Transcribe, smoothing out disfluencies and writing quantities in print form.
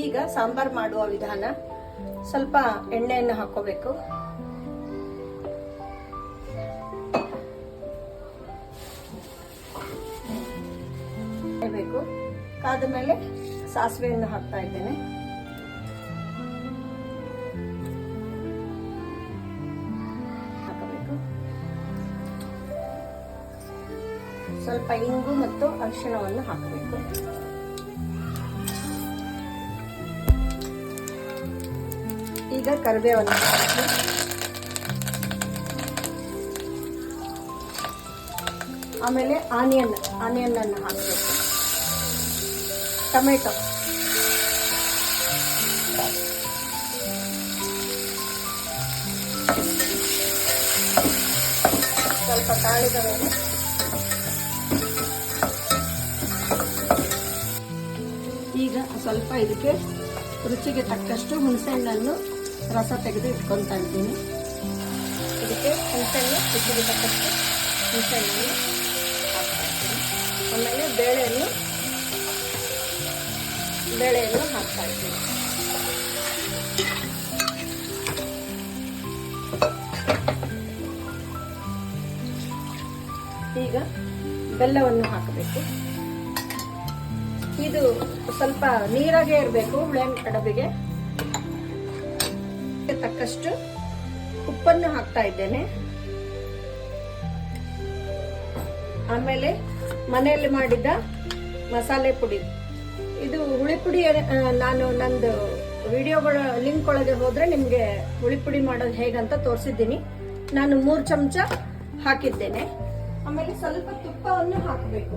ಈಗ ಸಾಂಬಾರ್ ಮಾಡುವ ವಿಧಾನ. ಸ್ವಲ್ಪ ಎಣ್ಣೆಯನ್ನು ಹಾಕೋಬೇಕು. ಕಾದ ಮೇಲೆ ಸಾಸಿವೆಯನ್ನು ಹಾಕ್ತಾ ಇದ್ದೇನೆ. ಹಾಕಬೇಕು. ಸ್ವಲ್ಪ ಇಂಗು ಮತ್ತು ಅರಿಶಿಣವನ್ನು ಹಾಕಬೇಕು. ಈಗ ಕರಿಬೇವನ್ನು ಹಾಕಬೇಕು. ಆಮೇಲೆ ಆನಿಯನ್ ಅನ್ನು ಹಾಕಬೇಕು. ಟೊಮೆಟೊ, ಸ್ವಲ್ಪ ತಾಳಿದ ಮೇಲೆ ಈಗ ಸ್ವಲ್ಪ ಇದಕ್ಕೆ ರುಚಿಗೆ ತಕ್ಕಷ್ಟು ಹುಣಸೆಹಣ್ಣನ್ನು ರಸ ತೆಗೆದು ಇಟ್ಕೊತಾ ಇದ್ದೀನಿ. ಇದಕ್ಕೆ ಹುಣಸೆಹಣ್ಣು ರುಚಿಗೆ ತಕ್ಕಷ್ಟು ಹುಣಸೆಹಣ್ಣನ್ನು ಹಾಕ್ತಾ ಇದ್ದೀನಿ. ಆಮೇಲೆ ಬೇಳೆಯನ್ನು ಹಾಕ್ತಾ ಇದ್ದೀನಿ. ಈಗ ಬೆಲ್ಲವನ್ನು ಹಾಕಬೇಕು. ಇದು ಸ್ವಲ್ಪ ನೀರಾಗೆ ಇರಬೇಕು. ಹುಳಿಯ ಕಡಬಿಗೆ ತಕ್ಕಷ್ಟು ಉಪ್ಪನ್ನು ಹಾಕ್ತಾ ಇದ್ದೇನೆ. ಆಮೇಲೆ ಮನೆಯಲ್ಲಿ ಮಾಡಿದ ಮಸಾಲೆ ಪುಡಿ. ಇದು ಹುಳಿ ಪುಡಿ ನಾನು ನಂದು ವಿಡಿಯೋಗಳ ಲಿಂಕ್ ಒಳಗೆ ಹೋದ್ರೆ ನಿಮ್ಗೆ ಹುಳಿ ಪುಡಿ ಮಾಡೋದು ಹೇಗಂತ ತೋರಿಸಿದ್ದೀನಿ. ನಾನು 3 ಚಮಚ ಹಾಕಿದ್ದೇನೆ. ಆಮೇಲೆ ಸ್ವಲ್ಪ ತುಪ್ಪವನ್ನು ಹಾಕಬೇಕು.